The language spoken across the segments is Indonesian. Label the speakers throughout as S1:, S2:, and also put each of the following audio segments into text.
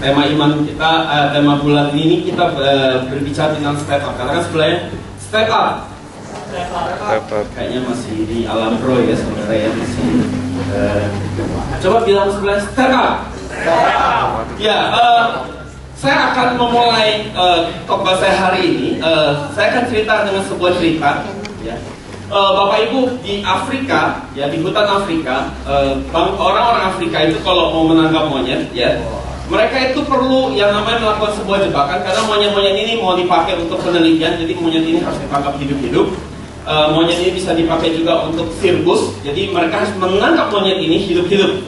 S1: tema iman kita, tema bulan ini kita berbicara tentang step up. Katakan sebelahnya, step up. Kayaknya masih di alam pro ya saudara ya, masih. Coba bilang sebelah, step up. Ya, saya akan memulai khotbah saya hari ini. Saya akan cerita dengan sebuah cerita. Ya. Bapak Ibu di Afrika, ya di hutan Afrika, orang-orang Afrika itu kalau mau menangkap monyet, ya mereka itu perlu yang namanya melakukan sebuah jebakan karena monyet-monyet ini mau dipakai untuk penelitian, jadi monyet ini harus ditangkap hidup-hidup. Monyet ini bisa dipakai juga untuk sirkus, jadi mereka harus menangkap monyet ini hidup-hidup.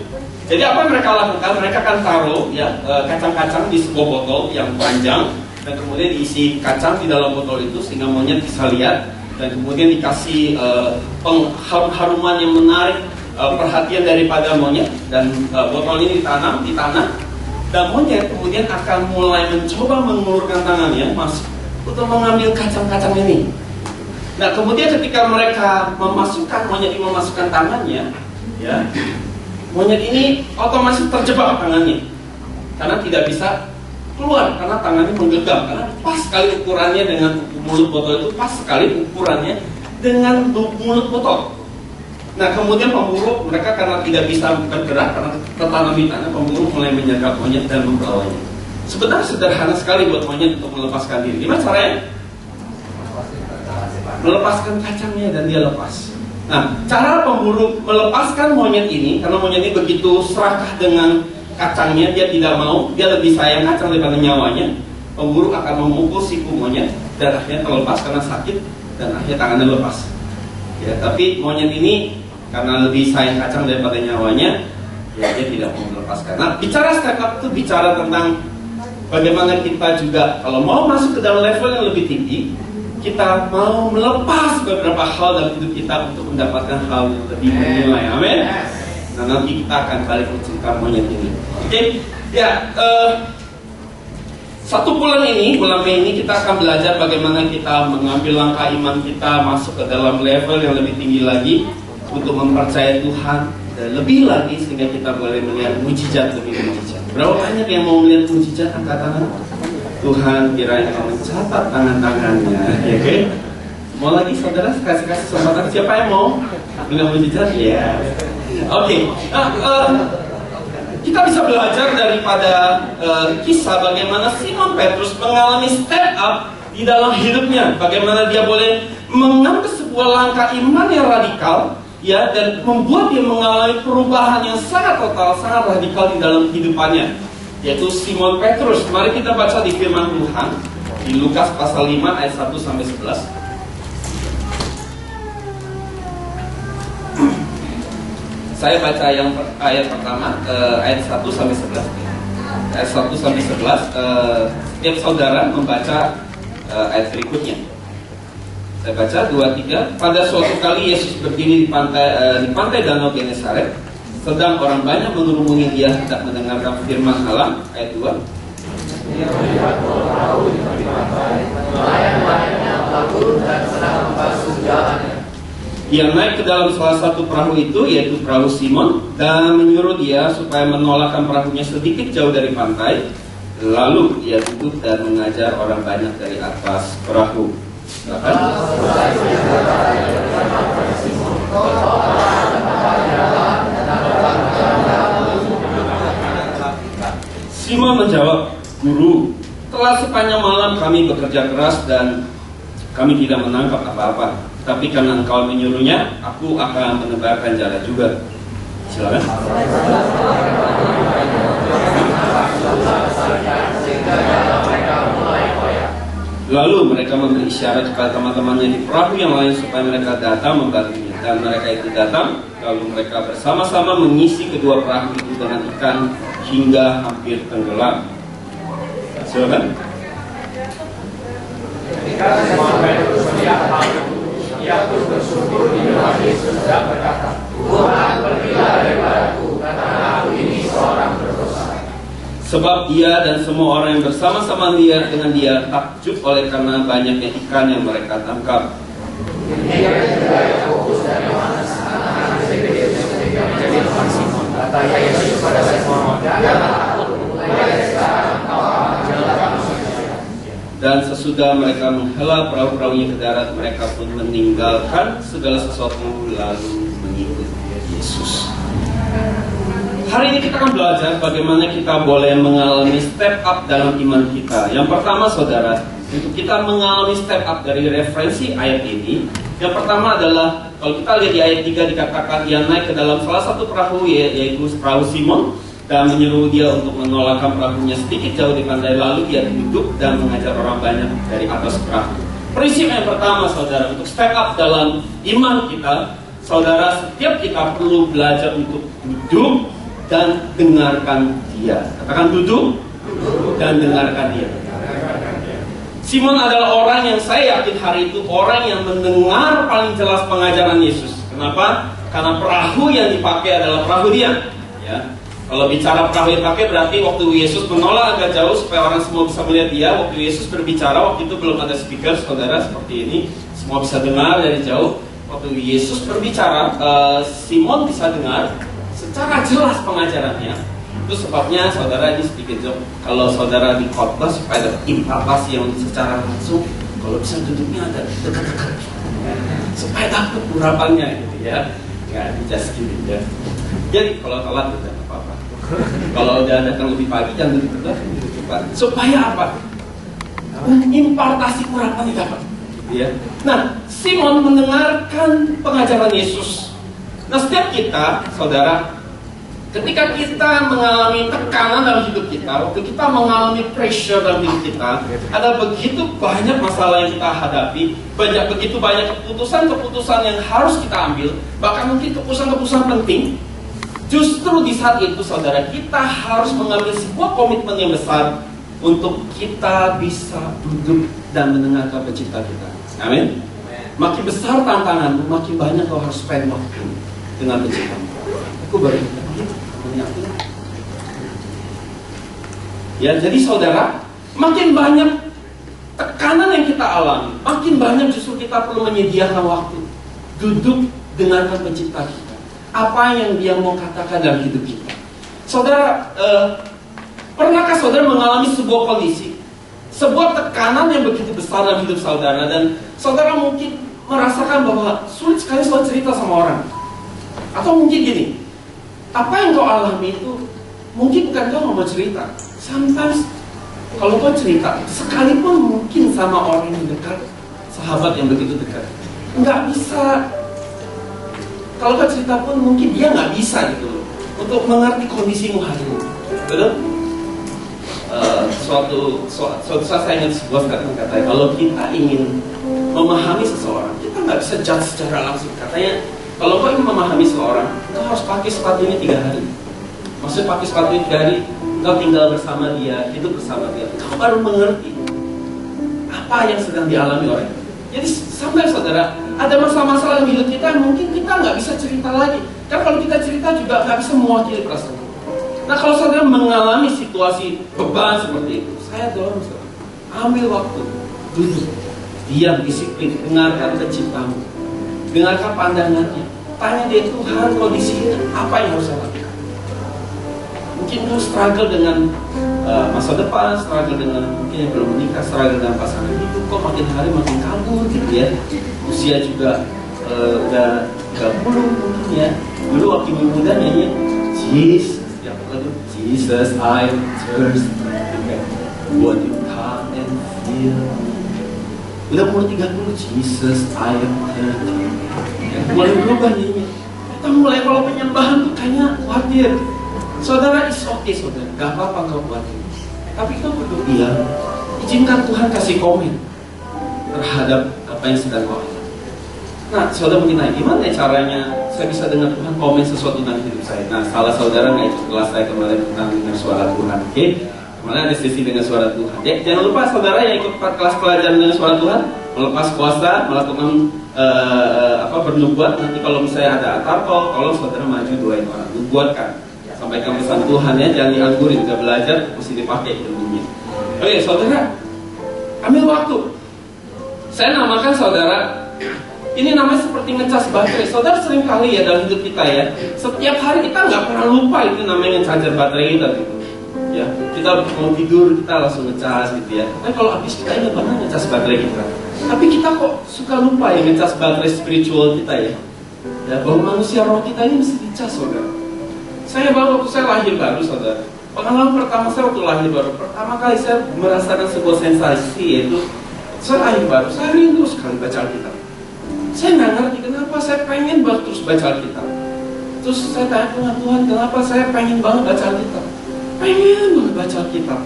S1: Jadi apa yang mereka lakukan? Mereka akan taruh ya kacang-kacang di sebuah botol yang panjang dan kemudian diisi kacang di dalam botol itu sehingga monyet bisa lihat. Dan kemudian dikasih pengharuman yang menarik perhatian daripada monyet. Dan botol ini ditanam di tanah. Dan monyet kemudian akan mulai mencoba mengulurkan tangannya untuk mengambil kacang-kacang ini. Nah kemudian ketika mereka monyet ini memasukkan tangannya, ya, monyet ini otomatis terjebak tangannya. Karena tidak bisa keluar karena tangannya menggenggam, karena pas sekali ukurannya dengan mulut botol itu, pas sekali ukurannya dengan mulut botol. Nah kemudian pemburu mereka karena tidak bisa bergerak karena tertanam di tanah, pemburu mulai menyergap monyet dan membawanya. Sebenarnya sederhana sekali buat monyet untuk melepaskan diri. Gimana caranya? Melepaskan kacangnya dan dia lepas. Nah cara pemburu melepaskan monyet ini, karena monyet ini begitu serakah dengan kacangnya, dia tidak mau, dia lebih sayang kacang daripada nyawanya. Pemburu akan memukul siku monyet dan akhirnya terlepas karena sakit dan akhirnya tangannya lepas. Ya, tapi monyet ini karena lebih sayang kacang daripada nyawanya, ya dia tidak mau melepaskan. Nah, bicara step up itu bicara tentang bagaimana kita juga kalau mau masuk ke dalam level yang lebih tinggi, kita mau melepas beberapa hal dalam hidup kita untuk mendapatkan hal yang lebih bernilai. Amin. Nah nanti kita akan balik ke cerita monyet ini. Oke, ya satu bulan Mei ini kita akan belajar bagaimana kita mengambil langkah iman kita masuk ke dalam level yang lebih tinggi lagi untuk mempercayai Tuhan dan lebih lagi sehingga kita boleh melihat mujizat demi mujizat. Berapa banyak yang mau melihat mujizat? Angkat tangan. Tuhan kiranya akan mencatat tangan-tangannya. Oke? Mau lagi saudara kasih kesempatan, siapa yang mau melihat mujizat? Ya. Oke, kita bisa belajar daripada kisah bagaimana Simon Petrus mengalami step up di dalam hidupnya. Bagaimana dia boleh mengambil sebuah langkah iman yang radikal, ya, dan membuat dia mengalami perubahan yang sangat total, sangat radikal di dalam hidupannya, yaitu Simon Petrus. Mari kita baca di firman Tuhan di Lukas pasal 5 ayat 1 sampai 11. Saya baca yang ayat pertama, ayat 1 sampai 11. Ayat 1 sampai 11, setiap saudara membaca ayat berikutnya. Saya baca 2, 3. Pada suatu kali Yesus berdiri di pantai Danau Genesaret. Sedang orang banyak mengerumuni dia hendak mendengarkan firman Allah. Ayat 2. Dia melihat perahu di tepi pantai, nelayan-nelayannya berlabuh dan sedang membasuh jalannya. Dia naik ke dalam salah satu perahu itu, yaitu perahu Simon, dan menyuruh dia supaya menolakkan perahunya sedikit jauh dari pantai. Lalu dia duduk dan mengajar orang banyak dari atas perahu. Simon menjawab, "Guru, telah sepanjang malam kami bekerja keras dan kami tidak menangkap apa-apa. Tapi karena engkau menyuruhnya, aku akan menebarkan jala juga." Silakan. Lalu mereka memberi isyarat kepada teman-temannya di perahu yang lain supaya mereka datang membantunya. Dan mereka itu datang, lalu mereka bersama-sama mengisi kedua perahu itu dengan ikan hingga hampir tenggelam. Silakan. Ketika Simon Petrus melihat hal itu, ia pun bersyukur di depan Yesus dan berkata, "Tuhan, pergilah daripadaku, karena aku ini seorang berdosa." Sebab dia dan semua orang yang bersama-sama dia dengan dia takjub oleh karena banyaknya ikan yang mereka tangkap. Dia juga Yakobus dan Yohanes, anak-anak Zebedius, ketika menjadi teman Simon. Kata Yesus kepada Simon, "Janganlah takut, mulai Dan sesudah mereka menghela perahu-perahunya ke darat, mereka pun meninggalkan segala sesuatu lalu mengikut Yesus. Hari ini kita akan belajar bagaimana kita boleh mengalami step up dalam iman kita. Yang pertama saudara, untuk kita mengalami step up dari referensi ayat ini, yang pertama adalah kalau kita lihat di ayat 3 dikatakan ia naik ke dalam salah satu perahu, yaitu perahu Simon, dan menyuruh dia untuk menolakkan perahunya sedikit jauh di pantai, lalu dia duduk dan mengajar orang banyak dari atas perahu. Prinsip yang pertama saudara, untuk step up dalam iman kita, saudara, setiap kita perlu belajar untuk duduk dan dengarkan dia. Katakan duduk dan dengarkan dia. Simon adalah orang yang saya yakin hari itu orang yang mendengar paling jelas pengajaran Yesus. Kenapa? Karena perahu yang dipakai adalah perahu dia. Ya. Kalau bicara perahu yang dipakai berarti waktu Yesus menolak agak jauh supaya orang semua bisa melihat dia. Waktu Yesus berbicara, waktu itu belum ada speaker, saudara, seperti ini. Semua bisa dengar dari jauh. Waktu Yesus berbicara, Simon bisa dengar secara jelas pengajarannya. Itu sebabnya saudara, ini sedikit job, kalau saudara di khotbah supaya ada implikasi yang secara langsung, kalau bisa duduknya ada dekat-dekat supaya dapat urapannya gitu ya. Nggak just gini ya. Jadi kalau telat tidak apa-apa. Kalau udah datang lebih pagi jangan duduk telat, duduk cepat. Supaya apa? Impartasi urapan dapat. Ya. Nah, Simon mendengarkan pengajaran Yesus. Nah, setiap kita, saudara, ketika kita mengalami tekanan dalam hidup kita, waktu kita mengalami pressure dalam hidup kita, ada begitu banyak masalah yang kita hadapi, begitu banyak keputusan-keputusan yang harus kita ambil, bahkan mungkin keputusan-keputusan penting. Justru di saat itu, saudara, kita harus mengambil sebuah komitmen yang besar untuk kita bisa duduk dan mendengarkan pencipta kita. Amin. Makin besar tantanganmu, makin banyak kau harus spend waktu dengan penciptamu. Aku baru ya, jadi saudara, makin banyak tekanan yang kita alami, makin banyak justru kita perlu menyediakan waktu duduk dengarkan pencipta kita. Apa yang dia mau katakan dalam hidup kita. Saudara, pernahkah saudara mengalami sebuah kondisi, sebuah tekanan yang begitu besar dalam hidup saudara, dan saudara mungkin merasakan bahwa sulit sekali saudara cerita sama orang. Atau mungkin gini, apa yang kau alami itu mungkin bukan kau mau cerita. Sometimes kalau kau cerita, sekalipun mungkin sama orang yang dekat, sahabat yang begitu dekat, nggak bisa. Kalau kau cerita pun mungkin dia nggak bisa gitu loh, untuk mengerti kondisimu hari ini. Betul? Suatu saat saya ingat sebuah kata-kata, kalau kita ingin memahami seseorang, kita nggak bisa judge secara langsung. Katanya, kalau kau ingin memahami seseorang, kau harus pakai sepatunya 3 hari. Maksudnya pakai sepatunya 3 hari, kau tinggal bersama dia, hidup bersama dia, kau baru mengerti apa yang sedang dialami orang. Jadi sampai saudara, ada masalah-masalah dalam hidup kita yang mungkin kita nggak bisa cerita lagi. Karena kalau kita cerita juga nggak bisa mewakili perasaan. Nah, kalau saudara mengalami situasi beban seperti itu, saya dorong saudara, ambil waktu, duduk, diam, disiplin, dengarkan penciptamu, dengarkan pandangannya, tanya dia, Tuhan, kondisinya apa yang harus saya lakukan. Mungkin kau struggle dengan masa depan, struggle dengan mungkin yang belum menikah, struggle dengan pasangan hidup, kok makin hari makin kabur gitu ya. Usia juga udah 30 mungkin ya. Dulu waktu muda nyanyi Jesus, ya lagu Jesus I thirst, what you come and feel. Udah umur 30, Jesus I am thirsty. Ya, mulai berubah nyanyi. Kita mulai kalau penyembahan tuh kayaknya khawatir. Saudara, is okay saudara, gak apa-apa kau buat ini. Tapi kau berdoa, iya, izinkan Tuhan kasih komen terhadap apa yang sedang kau alami. Nah, saudara mungkin nanya, gimana caranya saya bisa dengar Tuhan komen sesuatu dalam hidup saya? Nah, salah saudara nggak ikut kelas saya kemarin tentang dengar suara Tuhan, oke? Kemarin ada sesi dengan suara Tuhan. Ya, jangan lupa saudara yang ikut kelas pelajaran dengan suara Tuhan, melepas kuasa, melakukan bernubuat. Nanti kalau misalnya ada altar call, tolong saudara maju doain orang, nubuatkan. Sampaikan pesan Tuhan ya, jangan dianggurin, udah belajar, mesti dipakai ilmunya. Oke, saudara, ambil waktu. Saya namakan saudara, ini namanya seperti ngecas baterai. Saudara sering kali ya dalam hidup kita ya, setiap hari kita nggak pernah lupa itu namanya ngecharger baterai kita gitu. Ya, kita mau tidur kita langsung ngecas gitu ya. Tapi kalau habis kita ingat banget ngecas baterai kita. Tapi kita kok suka lupa ya ngecas baterai spiritual kita ya. Ya, bahwa manusia roh kita ini mesti dicas, saudara. Saya waktu saya lahir baru, saudara. Pengalaman pertama saya waktu lahir baru, pertama kali saya merasakan sebuah sensasi, yaitu saya lahir baru, saya rindu sekali baca Alkitab. Saya nggak ngerti kenapa saya pengen banget terus baca Alkitab. Terus saya tanya Tuhan, kenapa saya pengen banget baca Alkitab? Pengen banget baca Alkitab.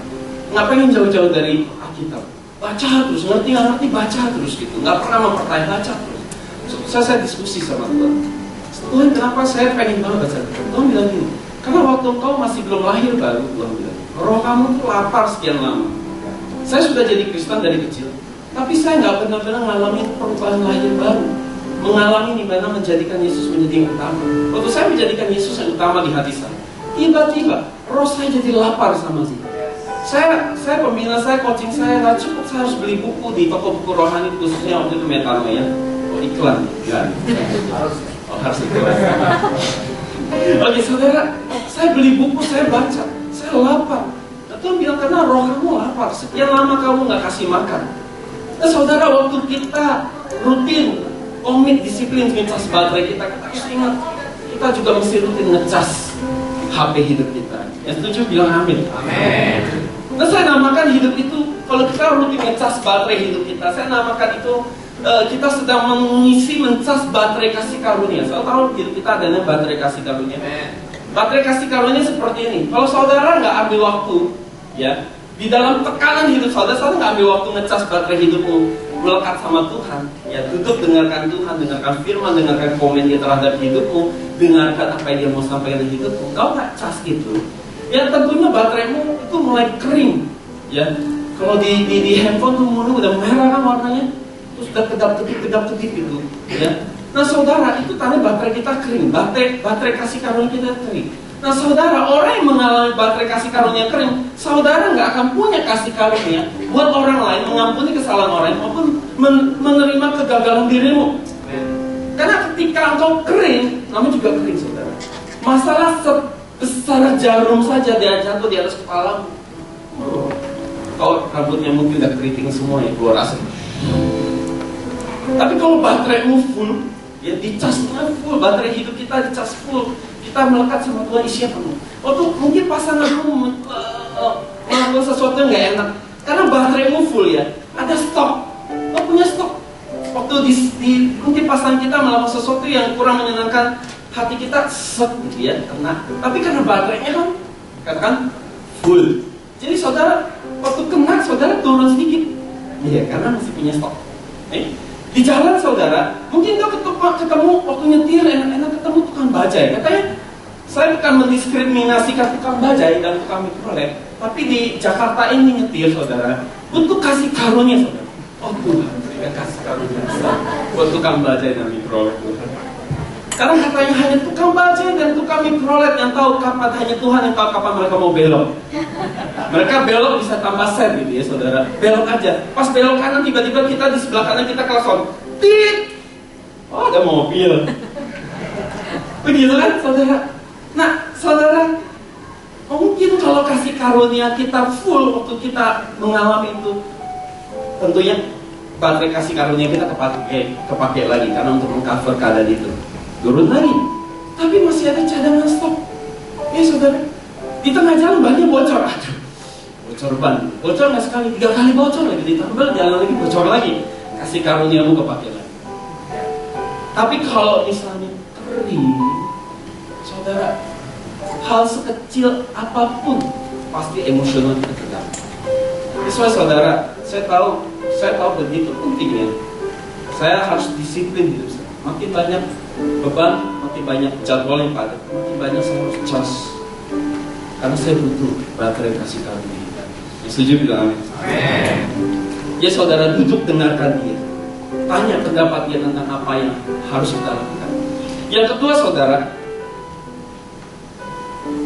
S1: Nggak pengen jauh-jauh dari Alkitab. Baca terus, ngerti nggak ngerti, baca terus gitu. Nggak pernah mempertanyaan, baca terus. Saya diskusi sama Tuhan. Tuhan, kenapa saya pengen banget baca Alkitab? Tuhan bilang gini, karena waktu kau masih belum lahir baru, Tuhan bilang, roh kamu tuh lapar sekian lama. Saya sudah jadi Kristen dari kecil, tapi saya nggak benar-benar mengalami perubahan lahir baru, mengalami dimana menjadikan Yesus menjadi yang utama. Waktu saya menjadikan Yesus yang utama di hati saya, tiba-tiba roh saya jadi lapar sama dia. Saya pembina, saya coaching saya nggak cukup, saya harus beli buku di toko buku rohani, khususnya waktu itu Metanoia. Oh, iklan, ya? Harus iklan. Oke, saudara, saya beli buku, saya baca, saya lapar. Tuhan bilang, karena roh kamu lapar, sekian lama kamu nggak kasih makan. Nah, saudara, waktu kita rutin komit disiplin ngecas baterai kita harus ingat, kita juga mesti rutin ngecas HP hidup kita. Yang setuju bilang amin. Amin. Nah, saya namakan hidup itu, kalau kita rutin ngecas baterai hidup kita, saya namakan itu kita sedang mengisi, mencas baterai kasih karunia. Saya tahu hidup kita adanya baterai kasih karunia. Baterai kasih karunia seperti ini. Kalau saudara nggak ambil waktu, ya, di dalam tekanan hidup saudara nggak ambil waktu ngecas baterai hidupmu, melekat sama Tuhan, ya, duduk dengarkan Tuhan, dengarkan firman, dengarkan komen dia terhadap hidupmu, dengarkan apa yang dia mau sampaikan di hidupmu. Kau nggak cas gitu, ya tentunya bateraimu itu mulai kering, ya. Kalau di handphone tuh mulai udah merah kan warnanya, terus udah kedap-kedip gitu, ya. Nah, saudara, itu tanda baterai kita kering, baterai kasih karunia kita kering. Nah, saudara, orang yang mengalami baterai kasih karunia kering, saudara nggak akan punya kasih karunia buat orang lain, mengampuni kesalahan orang lain, maupun menerima kegagalan dirimu. Karena ketika engkau kering, kamu juga kering, saudara. Masalah sebesar jarum saja dia jatuh di atas kepalamu. Kau rambutnya mungkin udah keriting semua ya, keluar asap. Tapi kalau bateraimu full, ya dicasnya full, baterai hidup kita dicas full, kita melekat sama Tuhan, isinya penuh. Waktu mungkin pasanganmu melakukan sesuatu yang gak enak, karena bateraimu full ya, ada stok, kau punya stok. Waktu mungkin pasangan kita melakukan sesuatu yang kurang menyenangkan hati kita, set gitu ya, kena. Tapi karena baterainya kan, katakan full. Jadi saudara, waktu kena saudara turun sedikit, iya, karena masih punya stok. Di jalan saudara, mungkin kau ketemu waktu nyetir enak-enak ketemu tukang bajai. Katanya, saya bukan mendiskriminasikan tukang bajai dan tukang mikrolet, tapi di Jakarta ini nyetir saudara, untuk kasih karunia saudara. Oh Tuhan, berikan kasih karunia buat tukang bajai dan mikrolet. Karena katanya hanya tukang bajai dan tukang mikrolet yang tahu kapan, hanya Tuhan yang tahu kapan mereka mau belok. Mereka belok bisa tambah sen gitu ya saudara. Belok aja. Pas belok kanan tiba-tiba kita di sebelah kanan kita klakson. Tit. Oh, ada mobil. Begitu kan saudara? Nah saudara, mungkin kalau kasih karunia kita full waktu kita mengalami itu, tentunya baterai kasih karunia kita kepake lagi karena untuk mengcover keadaan itu. Turun lagi, tapi masih ada cadangan stok. Ya saudara, di tengah jalan bannya bocor. Aduh, bocor ban, bocor nggak sekali, 3 kali bocor lagi, ditambah jalan lagi bocor lagi. Kasih karuniamu kepake lagi. Tapi kalau misalnya kering, saudara, hal sekecil apapun pasti emosional kita terganggu. Soalnya saudara, saya tahu begitu pentingnya. Saya harus disiplin hidup saya. Makin banyak beban, makin banyak jadwal yang padat, makin banyak saya harus cas. Karena saya butuh baterai kasih karunia. Setuju bilang amin. Ya saudara, duduk dengarkan dia. Tanya pendapat dia tentang apa yang harus kita lakukan. Yang kedua saudara,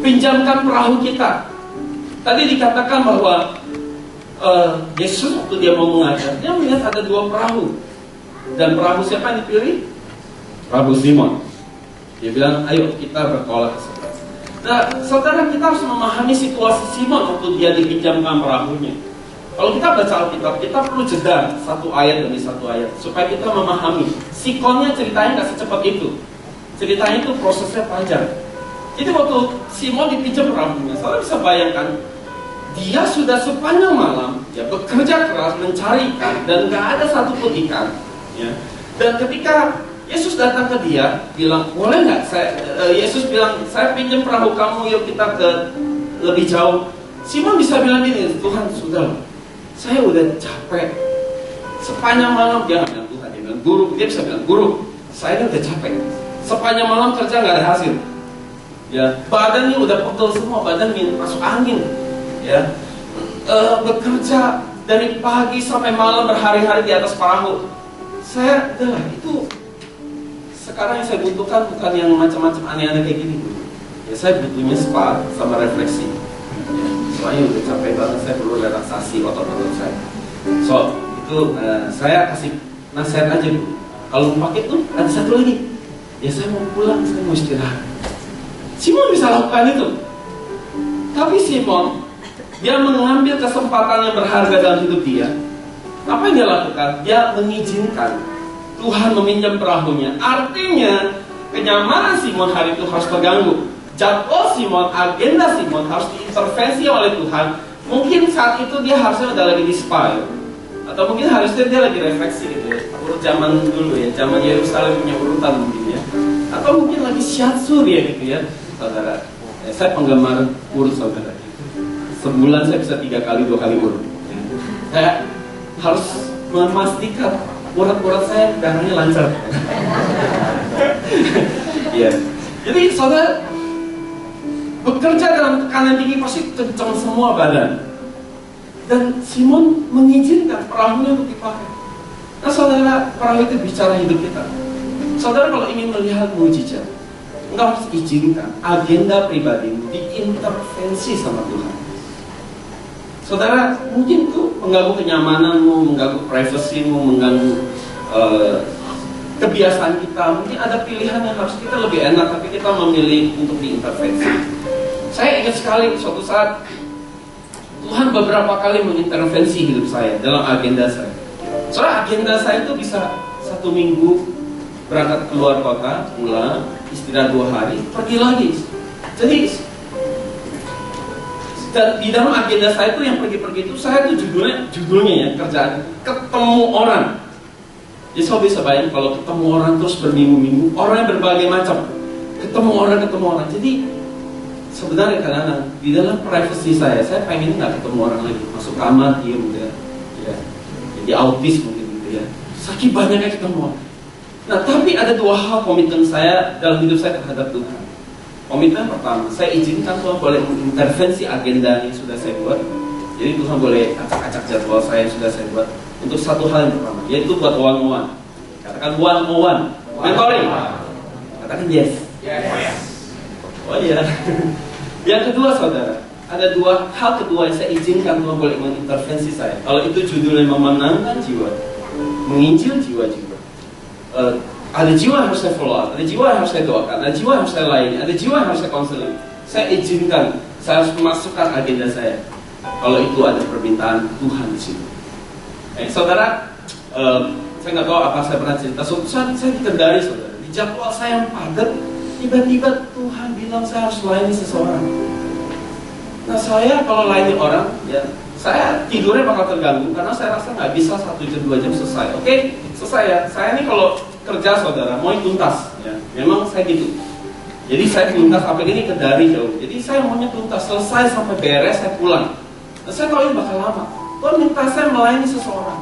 S1: pinjamkan perahu kita. Tadi dikatakan bahwa Yesus waktu dia mau mengajar, dia melihat ada 2 perahu. Dan perahu siapa yang dipilih? Perahu Simon. Dia bilang, ayo kita bertolak ke seberang. Nah, saudara, kita harus memahami situasi Simon waktu dia dipinjamkan perahunya. Kalau kita baca Alkitab, kita perlu jeda satu ayat demi satu ayat supaya kita memahami. Sikonnya ceritanya nggak secepat itu. Ceritanya itu prosesnya panjang. Jadi waktu Simon dipinjam perahunya, saudara bisa bayangkan, dia sudah sepanjang malam ya bekerja keras mencari ikan dan nggak ada satupun ikan. Ya. Dan ketika Yesus datang ke dia, bilang, boleh nggak? Yesus bilang, saya pinjam perahu kamu, yuk kita ke lebih jauh. Simon bisa bilang gini, Tuhan sudah, saya udah capek. Sepanjang malam, dia nggak bilang Tuhan, dia bilang guru. Dia bisa bilang, guru, saya udah capek. Sepanjang malam kerja nggak ada hasil. Ya, badannya udah pegel semua, badan masuk angin. Ya, bekerja dari pagi sampai malam berhari-hari di atas perahu. Saya, udahlah, itu sekarang yang saya butuhkan bukan yang macam-macam aneh-aneh kayak gini. Ya, saya butuhnya spa sama refleksi. Ya, soalnya udah capek banget, saya perlu relaksasi otot-otot saya. So, itu saya kasih nasihat aja dulu. Kalau mau pakai tuh, ada satu lagi. Ya, saya mau pulang, saya mau istirahat. Simon bisa lakukan itu. Tapi Simon, dia mengambil kesempatan yang berharga dalam hidup dia. Apa yang dia lakukan? Dia mengizinkan Tuhan meminjam perahunya. Artinya kenyamanan Simon hari itu harus terganggu. Jadwal Simon, agenda Simon harus diintervensi oleh Tuhan. Mungkin saat itu dia harusnya udah lagi di spa ya. Atau mungkin harusnya dia lagi refleksi gitu ya. Urut zaman dulu ya, zaman Yerusalem punya urutan mungkin ya. Atau mungkin lagi shiatsu dia gitu ya. Saudara, saya penggemar urut saudara. Sebulan saya bisa 3 kali 2 kali urut. Saya harus memastikan urat-urat saya darahnya lancar. Iya. Jadi saudara bekerja dalam tekanan tinggi pasti kencang semua badan. Dan Simon mengizinkan perahunya untuk dipakai. Nah saudara, perahu itu bicara hidup kita. Saudara kalau ingin melihat mujizat, engkau harus izinkan agenda pribadimu diintervensi sama Tuhan. Saudara, mungkin tuh mengganggu kenyamananmu, mengganggu privasimu, mengganggu kebiasaan kita. Mungkin ada pilihan yang harus kita lebih enak, tapi kita memilih untuk diintervensi. Saya ingat sekali suatu saat Tuhan beberapa kali mengintervensi hidup saya dalam agenda saya. Soalnya agenda saya itu bisa 1 minggu berangkat keluar kota, pulang, istirahat 2 hari, pergi lagi. Jadi di dalam agenda saya itu yang pergi-pergi itu, saya itu judulnya ya, kerjaan ketemu orang. Jadi saya bisa bayangin kalau ketemu orang terus berminggu-minggu, orangnya berbagai macam, ketemu orang. Jadi sebenarnya kadang-kadang di dalam privasi saya pengen nggak ketemu orang lagi, masuk kamar diem gitu ya, jadi autis mungkin gitu ya, saking banyaknya ketemu. Nah tapi ada 2 hal komitmen saya dalam hidup saya terhadap Tuhan. Komitmen pertama, saya izinkan Tuhan boleh mengintervensi agenda yang sudah saya buat. Jadi Tuhan boleh acak-acak jadwal saya yang sudah saya buat untuk satu hal yang pertama, yaitu buat one-on-one. Katakan one-on-one, mentoring. Katakan yes. Oh iya. Yang kedua saudara, ada 2 hal kedua yang saya izinkan Tuhan boleh mengintervensi saya. Kalau itu judulnya memenangkan jiwa, menginjil jiwa-jiwa. Ada jiwa yang harus saya follow up, ada jiwa yang harus saya doakan, ada jiwa yang harus saya layani, ada jiwa yang harus saya konseling. Saya izinkan, saya harus memasukkan agenda saya. Kalau itu ada permintaan Tuhan di situ. Saudara, saya nggak tahu apa saya pernah cerita. Suatu saat saya di Kendari, saudara, di jadwal saya yang padat, tiba-tiba Tuhan bilang saya harus layani seseorang. Nah saya kalau layani orang, ya saya tidurnya bakal terganggu karena saya rasa nggak bisa 1 jam 2 jam selesai. Oke, selesai ya. Saya ini kalau kerja saudara, mau tuntas ya. Memang saya gitu. Jadi saya tuntas, apalagi ini Kendari jauh. Jadi saya maunya tuntas, selesai sampai beres, saya pulang. Nah saya tahu ini bakal lama. Tuhan minta saya melayani seseorang.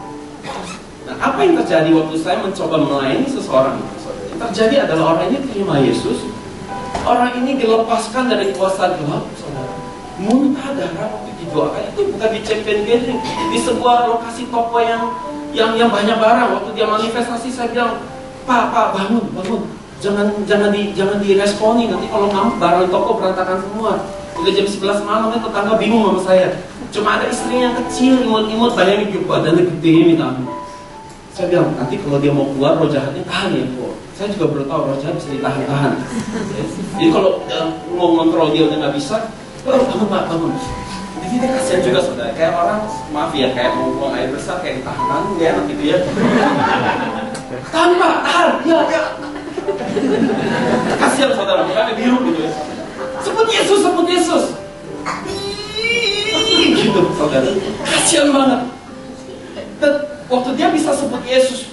S1: Nah apa yang terjadi waktu saya mencoba melayani seseorang itu, saudara? Yang terjadi adalah orang ini terima Yesus. Orang ini dilepaskan dari kuasa gelap, saudara. Muntah darah waktu didoakan. Itu bukan di champion gathering, di sebuah lokasi toko yang banyak barang. Waktu dia manifestasi saya bilang, Pak, bangun. Jangan diresponi, nanti kalau ngamuk barang toko berantakan semua. Udah jam 11 malam, tetangga bingung sama saya. Cuma ada istrinya yang kecil, imut-imut, bayangin badannya gede minta ampun. Saya bilang, nanti kalau dia mau keluar, roh jahatnya tahan ya, kok. Saya juga baru tahu roh jahat bisa ditahan-tahan. Jadi kalau mau kontrol dia udah nggak bisa, bangun Pak, bangun. Jadi dia kasihan juga saudara. Kayak orang, maaf ya, kayak mau buang air besar kayak ditahan-tahan, nggak enak gitu ya. Tahan Pak, tahan, ya. Kasihan saudara, makanya biru gitu ya. Sebut Yesus, sebut Yesus. Gitu saudara, kasihan banget. Dan waktu dia bisa sebut Yesus,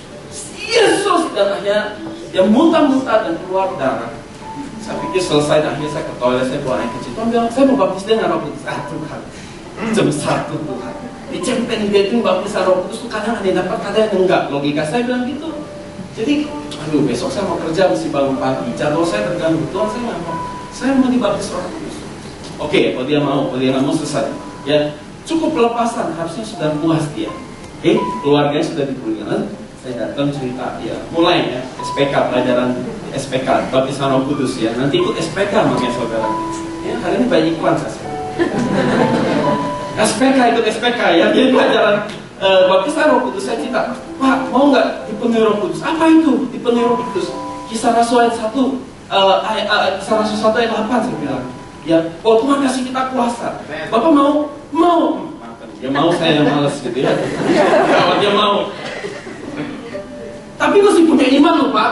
S1: dan akhirnya dia muntah-muntah dan keluar darah. Saya pikir selesai, dan akhirnya saya ke toilet, saya buang air kecil. Tuhan bilang, saya mau baptis dengan Roh Kudus. Tuhan, jam 1 Tuhan. Dicempen dia itu baptisan Roh Kudus, kadang ada yang dapat, kadang yang enggak. Logika saya bilang gitu. Jadi, aduh besok saya mau kerja, mesti bangun pagi. Jadwal saya terganggu. Tuhan, saya nggak mau. Saya mau dibaptis Roh Kudus. Oke, kalau dia nggak mau selesai. Ya, cukup pelepasan, harusnya sudah puas dia. Oke, keluarganya sudah dipulihkan. Saya datang cerita, ya mulai ya SPK, pelajaran SPK, baptisan Roh Kudus ya. Nanti ikut SPK makanya saudara. Ya hari ini banyak iklan saya. SPK ikut SPK ya, jadi pelajaran baptisan Roh Kudus. Saya cerita, Pak mau nggak dipenuhi Roh Kudus? Apa itu dipenuhi Roh Kudus? Kisah Rasul ayat 1, Kisah Rasul 1 ayat 8 saya bilang. Ya, oh Tuhan kasih kita kuasa. Bapak mau? Mau. Dia mau, saya yang males gitu ya. Kalau dia mau. Tapi mesti punya iman loh Pak.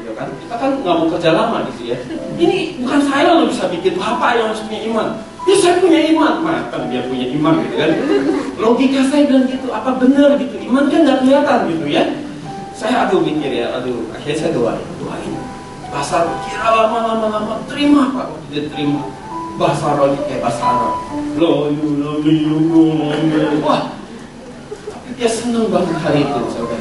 S1: Ya kan? Kita kan nggak mau kerja lama gitu ya. Ini bukan saya loh bisa bikin, Bapak yang harus punya iman. Ya saya punya iman, kan dia punya iman gitu kan. Logika saya bilang gitu, apa benar gitu? Iman kan nggak kelihatan gitu ya. Saya mikir ya, akhirnya saya doain. Bahasa kira lama, terima Pak. Dia terima. Bahasa roh kayak bahasa Arab. Wah, tapi dia senang banget hari itu saudara.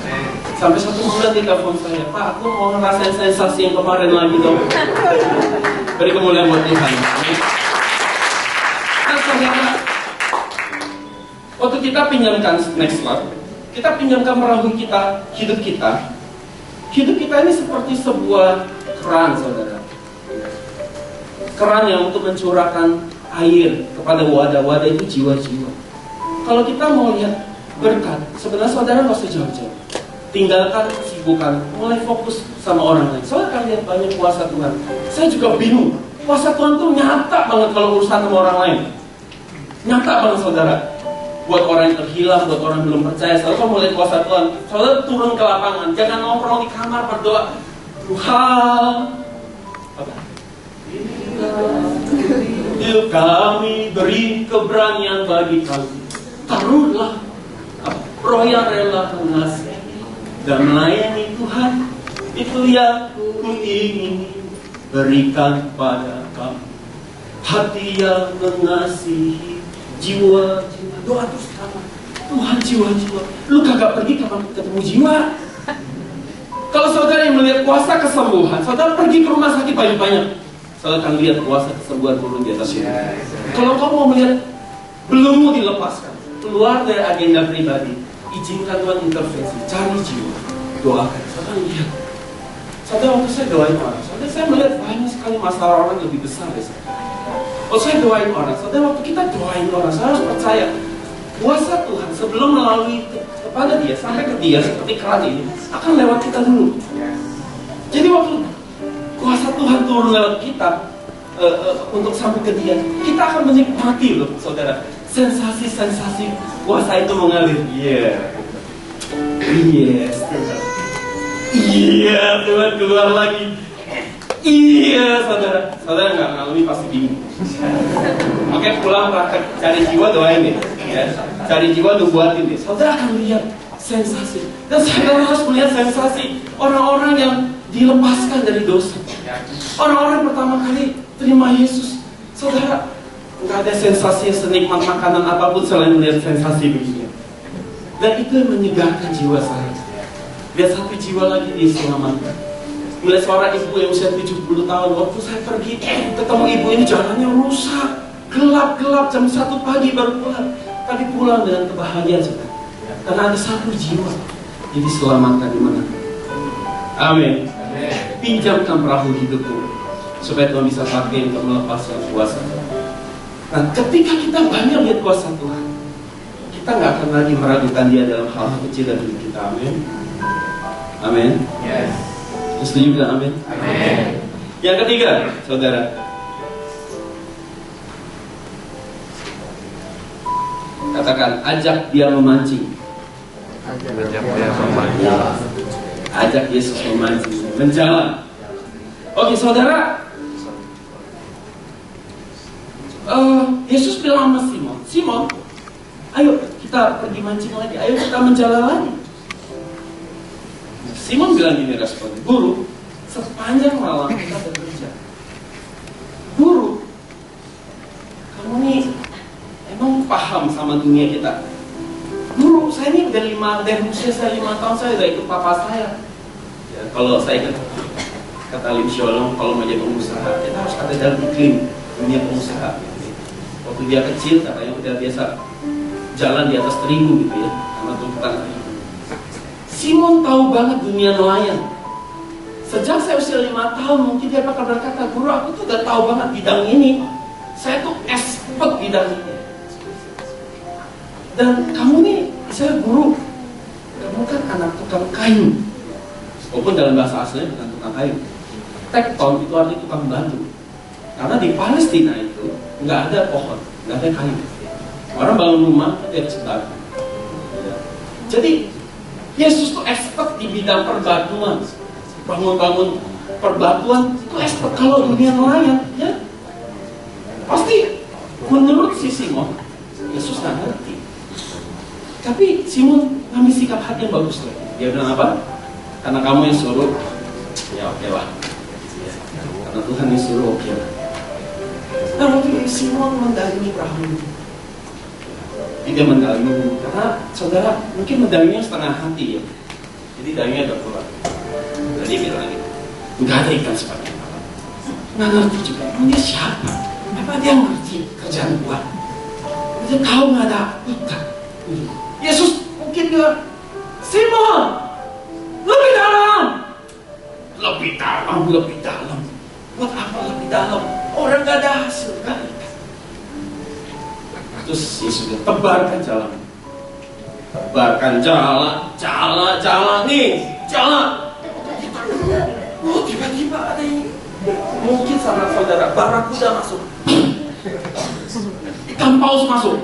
S1: Sampai 1 bulan dia telepon saya, Pak, aku mau ngerasain sensasi yang kemarin lagi dong. Beri kemuliaan buat Tuhan. Nah, saudara, waktu kita pinjamkan next slide, kita pinjamkan perahu kita, hidup kita. Hidup kita ini seperti sebuah keran, saudara. Keran yang untuk mencurahkan air kepada wadah-wadah itu jiwa-jiwa. Kalau kita mau lihat berkat, sebenarnya saudara nggak usah jauh-jauh. Tinggalkan kesibukan, mulai fokus sama orang lain. Soalnya akan lihat banyak kuasa Tuhan. Saya juga bingung. Kuasa Tuhan tuh nyata banget kalau urusan sama orang lain. Nyata banget saudara. Buat orang yang terhilang, buat orang yang belum percaya. Selalu kamu lihat kuasa Tuhan. Saudara turun ke lapangan. Jangan nongkrong di kamar berdoa. Tuhan, hidup kami beri keberanian bagi kami. Taruhlah roh yang rela mengasihi dan melayani Tuhan, itu yang ku ingin berikan pada kamu. Hati yang mengasihi, jiwa-jiwa. Doa terus sama Tuhan, jiwa-jiwa. Lu kagak pergi kapan ketemu jiwa? Kalau saudara yang melihat kuasa kesembuhan, saudara pergi ke rumah sakit banyak-banyak, saudara akan lihat kuasa kesembuhan turun di atas itu. Kalau kamu mau melihat belum mau dilepaskan, keluar dari agenda pribadi, izinkan Tuhan intervensi, cari jiwa, doakan. Saudara lihat, saudara waktu saya doain orang, saudara saya melihat banyak sekali masalah orang lebih besar dari saya. Waktu saya doain orang, saudara waktu kita doain orang, saya harus percaya kuasa Tuhan sebelum melalui kepada dia sampai ke dia seperti keran ini akan lewat kita dulu. Jadi waktu kuasa Tuhan turun lewat kita untuk sampai ke dia, kita akan menikmati loh saudara. Sensasi-sensasi kuasa itu mengalir. Yes. Tuhan keluar lagi. Saudara nggak ngalami pasti bingung. Oke, pulang praktek cari jiwa, doain deh ya. Cari jiwa tuh buatin deh. Saudara akan lihat sensasi. Dan saudara harus melihat sensasi orang-orang yang dilepaskan dari dosa. Orang-orang pertama kali terima Yesus. Saudara, nggak ada sensasi yang senikmat makanan apapun selain melihat sensasi begini. Dan itu yang menyegarkan jiwa saya. Lihat satu jiwa lagi diselamatkan. Melihat seorang ibu yang usia 70 tahun. Waktu saya pergi ketemu ibu ini, jalannya rusak, gelap-gelap, jam 1 pagi baru pulang. Tapi pulang dengan kebahagiaan saudara. Karena ada satu jiwa yang diselamatkan di mana. Amin. Pinjamkan perahu hidupmu supaya Tuhan bisa pakai untuk melepaskan kuasa. Nah, ketika kita banyak lihat kuasa Tuhan, kita nggak akan lagi meragukan dia dalam hal-hal kecil dari hidup kita. Amin. Amin. Yes. Setuju bilang amin? Amin. Yang ketiga, saudara, katakan, ajak dia memancing.
S2: Ajak dia memancing.
S1: Ajak Yesus memancing, menjalan. Oke, saudara, Yesus bilang sama Simon, Simon, ayo kita pergi mancing lagi, ayo kita menjalan lagi. Simon bilang gini responnya, Guru, sepanjang malam kita bekerja. Guru, kamu nih emang paham sama dunia kita? Guru, saya ini udah dari usia saya 5 tahun, saya udah ikut papa saya. Ya, kalau saya ikut kata Lim Sholong, kalau mau jadi pengusaha, kita harus ada dalam iklim dunia pengusaha. Waktu dia kecil, katanya udah biasa jalan di atas terigu gitu ya, sama tumpukan terigu. Simon tahu banget dunia nelayan. Sejak saya usia 5 tahun, mungkin dia bakal berkata, Guru, aku tuh udah tahu banget bidang ini. Saya tuh expert bidang ini. Dan kamu nih, saya guru, kamu kan anak tukang kayu. Walaupun dalam bahasa aslinya bukan tukang kayu. Tekton itu artinya tukang batu. Karena di Palestina itu nggak ada pohon, nggak ada kayu. Orang bangun rumah kan di atas batu. Jadi Yesus tuh expert di bidang perbatuan. Bangun-bangun perbatuan itu expert. Kalau dunia nelayan, ya pasti menurut si Simon, Yesus nggak ngerti. Tapi Simon ngambil sikap hati yang bagus loh. Dia bilang apa? Karena kamu yang suruh, ya oke lah. Ya, karena Tuhan yang suruh, oke lah. Nah waktu Simon mendalami perahu itu, dia mendalami karena saudara mungkin mendalaminya setengah hati ya. Jadi dalaminya agak kurang. Jadi dia bilang gitu, nggak ada ikan sepanjang malam. Nggak ngerti juga. Emang dia siapa? Apa dia ngerti kerjaan gua? Dia tahu nggak ada ikan. Yesus mungkin dia, Simon, lebih dalam. Buat apa lebih dalam? Orang gak ada hasil kan? Terus Yesus bilang, tebarkan jalan. Jalan nih, jalan. Oh tiba-tiba ada yang mungkin sama saudara, barakuda masuk, ikan paus masuk.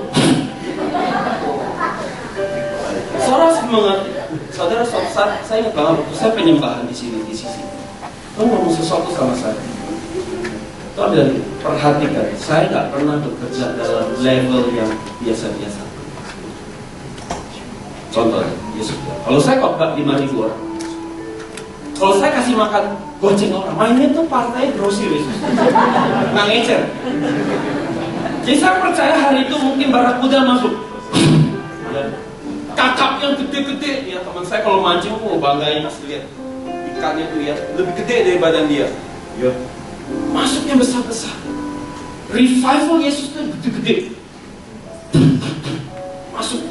S1: Saudara suatu saat saya ingat banget waktu saya penyembahan di sini di sisi. Tuhan ngomong sesuatu sama saya. Tuhan bilang, perhatikan, saya nggak pernah bekerja dalam level yang biasa-biasa. Contoh, Yesus bilang, kalau saya khotbah 5.000 orang, kalau saya kasih makan goceng orang, mainnya tuh partai grosir Yesus, nggak ngecer. Jadi saya percaya hari itu mungkin barakuda masuk. Kakap yang gede-gede, ya teman saya kalau mancing, banggain pas lihat ikannya tuh ya, lebih gede dari badan dia. Ya, masuknya besar-besar. Revival Yesus tuh gede-gede. Masuk.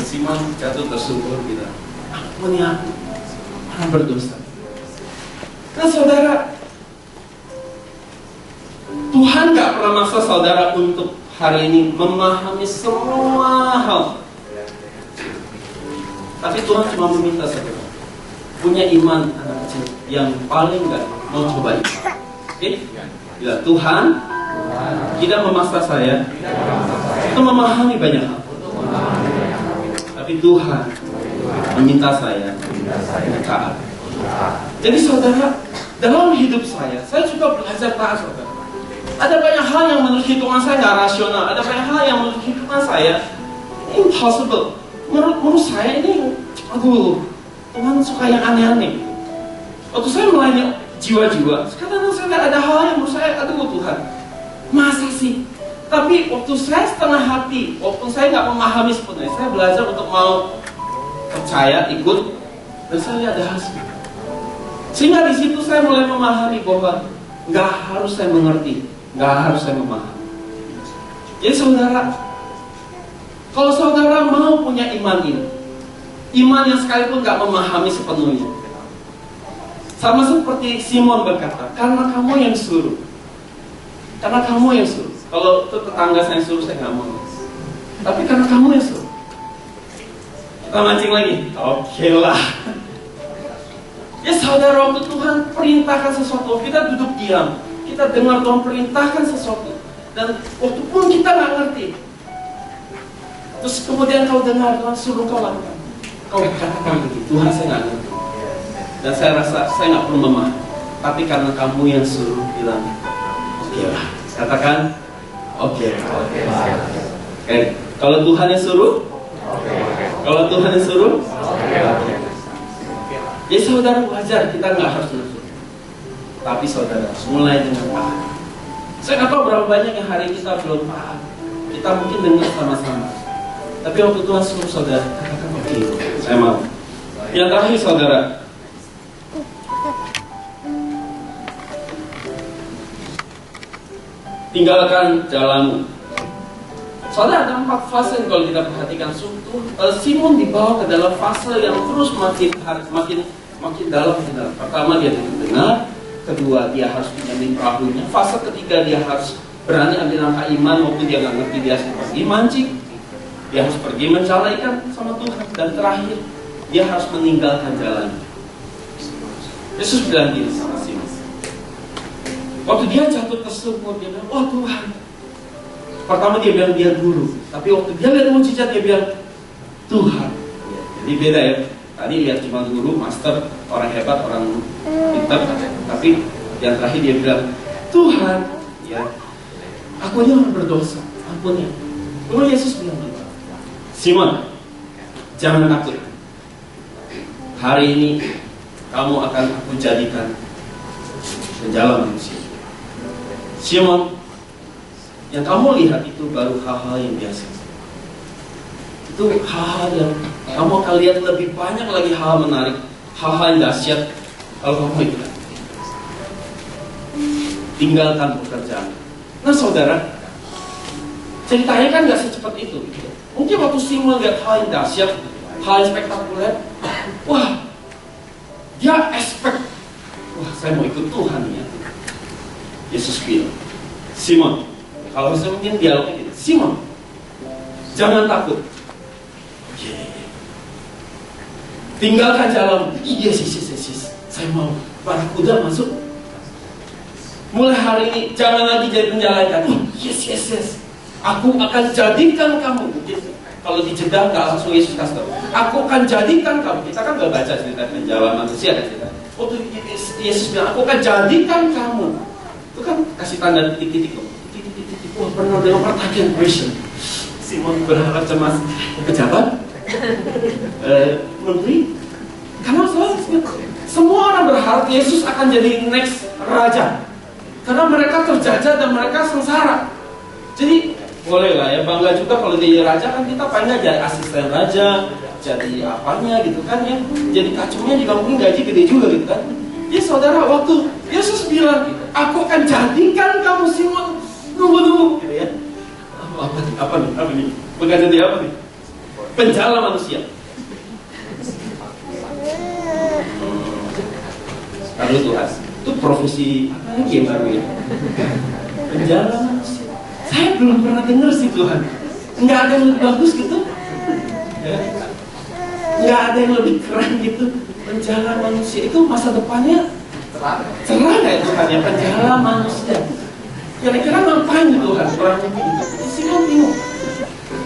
S1: Simon jatuh tersungkur gitu. Ampuni aku, orang berdosa. Nah saudara, Tuhan gak pernah maksa saudara untuk hari ini memahami semua hal. Tapi Tuhan cuma meminta saja punya iman anak kecil yang paling gak mau coba iman. Oke? Ya, Tuhan tidak memaksa saya untuk memahami banyak hal. Tapi Tuhan meminta saya taat. Jadi saudara, dalam hidup saya juga belajar taat saudara. Ada banyak hal yang menurut hitungan saya nggak rasional. Ada banyak hal yang menurut hitungan saya impossible. Menurut saya ini, aduh, Tuhan suka yang aneh-aneh. Waktu saya melayani jiwa-jiwa, kadang saya ada hal yang menurut saya, aduh Tuhan, masa sih? Tapi waktu saya setengah hati, waktu saya nggak memahami sepenuhnya, saya belajar untuk mau percaya, ikut, dan saya lihat ada hasil. Sehingga di situ saya mulai memahami bahwa nggak harus saya mengerti, nggak harus saya memahami. Jadi saudara, kalau saudara mau punya iman ini, iman yang sekalipun nggak memahami sepenuhnya, sama seperti Simon berkata, karena kamu yang suruh, karena kamu yang suruh. Kalau itu tetangga saya suruh, saya nggak mau. Tapi karena kamu yang suruh. Kita mancing lagi. Oke lah. Ya saudara, waktu Tuhan perintahkan sesuatu, kita duduk diam, kita dengar Tuhan perintahkan sesuatu, dan waktu pun kita nggak ngerti, terus kemudian kau dengar Tuhan suruh kau lakukan, kau katakan begitu, Tuhan saya nggak ngerti, dan saya rasa saya nggak perlu memahami, tapi karena kamu yang suruh bilang, oke lah, katakan, oke. Kalau Tuhan yang suruh, kalau Tuhan yang suruh, ya saudara, wajar kita nggak harus nafsu, tapi saudara mulai dengan paham. Saya nggak tahu berapa banyak yang hari kita belum paham. Kita mungkin dengar sama-sama, tapi waktu Tuhan suruh saudara katakan oke, saya mau. Yang terakhir saudara, tinggalkan jalanmu. Saudara, ada 4 fase kalau kita perhatikan. Simon dibawa ke dalam fase yang terus makin dalam. Pertama dia dengar, kedua dia harus pinjamin perahunya. Fase ketiga dia harus berani ambil langkah iman waktu dia nggak ngerti, dia harus pergi mancing, dia harus pergi mencari ikan sama Tuhan, dan terakhir dia harus meninggalkan jalan. Yesus bilang gini sama Simon. Waktu dia jatuh tersungkur, dia bilang, wah Tuhan. Pertama dia bilang dia guru, tapi waktu dia lihat mujizat dia bilang Tuhan. Jadi beda ya. Tadi lihat cuma guru, master, orang hebat, orang pintar, tapi yang terakhir dia bilang Tuhan, ya, aku ini orang berdosa, ampun ya. Lalu Yesus bilang, Simon, jangan takut. Hari ini kamu akan aku jadikan penjalan manusia. Simon, yang kamu lihat itu baru hal-hal yang biasa. Itu hal-hal yang kamu akan lihat lebih banyak lagi, hal menarik, hal-hal yang dahsyat kalau kamu ikut. Tinggalkan pekerjaan. Nah saudara, ceritanya kan gak secepat itu. Mungkin waktu Simon lihat hal yang dahsyat, hal yang spektakuler, wah, dia expect, wah saya mau ikut Tuhan ya. Yesus bilang, Simon, kalau saya mungkin dialognya gitu, Simon, jangan takut. Tinggalkan jalan. Yes, saya mau. Para kuda masuk. Mulai hari ini jangan lagi jadi penjalan. Yes. Aku akan jadikan kamu. Kalau di Jeddah nggak langsung Yesus kasih tahu. Aku akan jadikan kamu. Kita kan nggak baca cerita penjalan manusia kan cerita. Waktu Yesus bilang, aku akan jadikan kamu. Itu kan kasih tanda titik-titik. Wah, pernah dengar pertanyaan question. Simon berharap cemas. Pejabat? Menteri? Karena semua orang berharap Yesus akan jadi next raja. Karena mereka terjajah dan mereka sengsara. Jadi boleh lah ya, bangga juga kalau jadi raja kan, kita pengen jadi asisten raja, jadi apanya gitu kan ya. Jadi kacungnya juga mungkin gaji gede juga gitu kan. Ya saudara, waktu Yesus bilang, aku akan jadikan kamu Simon, nunggu gitu ya. Apa nih? Bukan jadi apa nih? Penjala manusia. Lalu Tuhan, itu profesi apa lagi yang baru ya? Penjala manusia. Saya belum pernah dengar sih Tuhan. Nggak ada yang lebih bagus gitu. Ya. Nggak ada yang lebih keren gitu. Penjala manusia itu masa depannya cerah nggak ya Tuhan ya? Penjala manusia. Kira-kira ngapain Tuhan? Orangnya gitu. Simon bingung.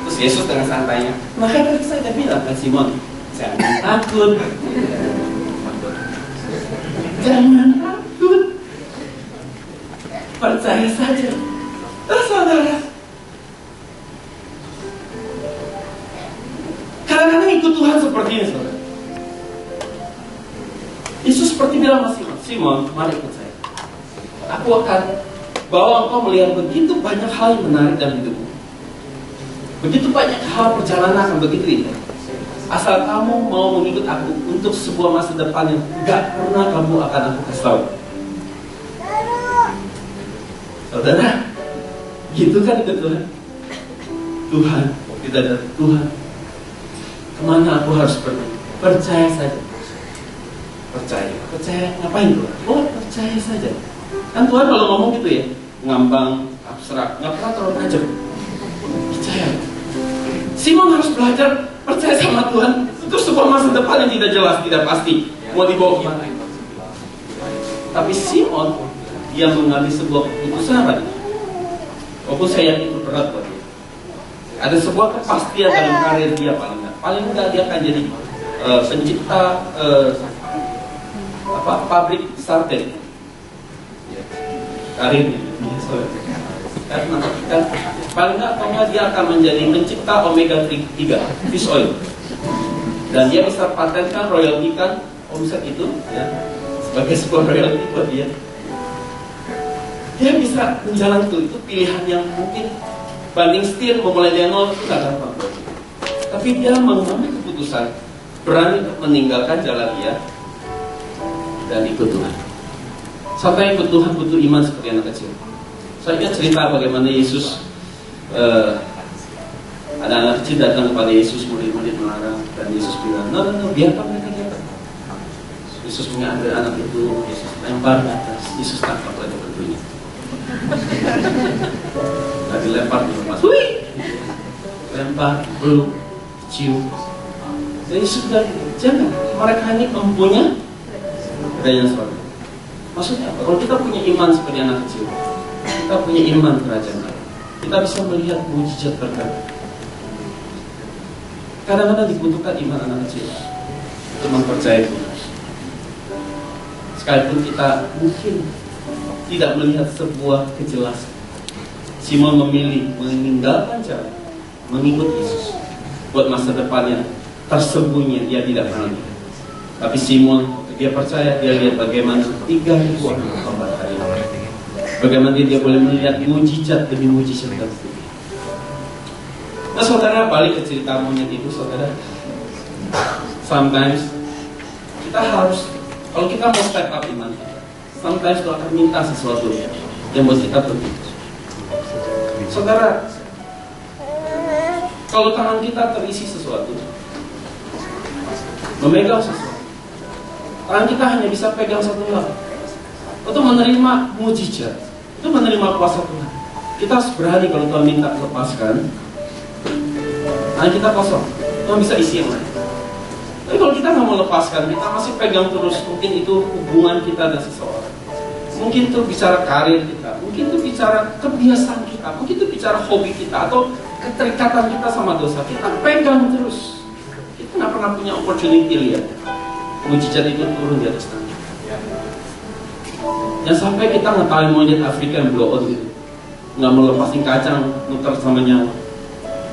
S1: Terus Yesus dengan santainya, maka tadi saya bilang kan Simon, jangan takut. Jangan takut. Percaya saja. Saudara, kadang-kadang ikut Tuhan seperti ini saudara. Yesus seperti bilang sama Simon, Simon, mari ikut saya. Aku akan bawa engkau melihat begitu banyak hal yang menarik dalam hidupmu. Begitu banyak hal perjalanan akan begitu indah. Asal kamu mau mengikut aku untuk sebuah masa depan yang gak pernah kamu akan aku kasih tahu. Saudara, gitu kan itu Tuhan. Tuhan, kita datang Tuhan. Kemana aku harus pergi? Percaya saja. Percaya ngapain Tuhan? Oh, percaya saja. Kan Tuhan kalau ngomong gitu ya, ngambang, abstrak, nggak pernah terlalu tajam. Percaya. Simon harus belajar percaya sama Tuhan. Itu sebuah masa depan yang tidak jelas, tidak pasti mau dibawa kemana. Tapi Simon, dia mengambil sebuah keputusan apa? Walaupun saya yakin itu berat buat dia. Ada sebuah kepastian dalam karir dia paling enggak dia akan jadi pencipta pabrik sarden. Karirnya. Karena paling enggak dia akan menjadi pencipta omega 3 fish oil. Dan dia bisa patenkan, royaltikan omset itu ya, sebagai sebuah royalti buat dia. Dia bisa menjalankan itu pilihan yang mungkin banding setir memulai dari nol itu gak gampang. Tapi dia mengambil keputusan, berani untuk meninggalkan jalan dia dan ikut Tuhan. Sampai ikut Tuhan butuh iman seperti anak kecil. Saya ingat cerita bagaimana Yesus, ada anak kecil datang kepada Yesus, murid-murid melarang, dan Yesus bilang, no, biarkan mereka datang. Yesus mengambil anak itu, Yesus lempar ke atas, Yesus tangkap lagi tentunya. Nah, dilempar di rumah, lempar, peluk, cium. Dan Yesus bilang, jangan, mereka ini mempunyai kerajaan surga. Maksudnya apa? Kalau kita punya iman seperti anak kecil, kita punya iman kerajaan Allah, kita bisa melihat mujizat terkadang. Kadang-kadang dibutuhkan iman anak kecil untuk mempercayai Tuhan. Sekalipun kita mungkin tidak melihat sebuah kejelasan, Simon memilih meninggalkan jalan, mengikut Yesus buat masa depannya tersembunyi, dia tidak pernah lihat. Tapi Simon, dia percaya, dia lihat bagaimana 3.000 orang bertobat hari ini. Bagaimana dia boleh melihat mujizat demi mujizat tersebut. Nah saudara, balik ke cerita monyet itu, saudara. Sometimes kita harus, kalau kita mau step up iman kita, sometimes kita akan minta sesuatu yang buat kita berhenti. Saudara, kalau tangan kita terisi sesuatu, memegang sesuatu, tangan kita hanya bisa pegang satu hal, untuk menerima mujizat, itu menerima kuasa Tuhan. Kita harus berani kalau Tuhan minta lepaskan, tangan kita kosong, Tuhan bisa isi yang lain. Tapi kalau kita nggak mau lepaskan, kita masih pegang terus, mungkin itu hubungan kita dan seseorang, mungkin itu bicara karir kita, mungkin itu bicara kebiasaan kita, mungkin itu bicara hobi kita, atau keterikatan kita sama dosa, kita pegang terus. Kita nggak pernah punya opportunity lihat mujizat itu turun di atas tangan. Dan sampai kita ngetawain monyet Afrika yang blow out gitu, nggak mau lepasin kacang, nuker sama nyawa.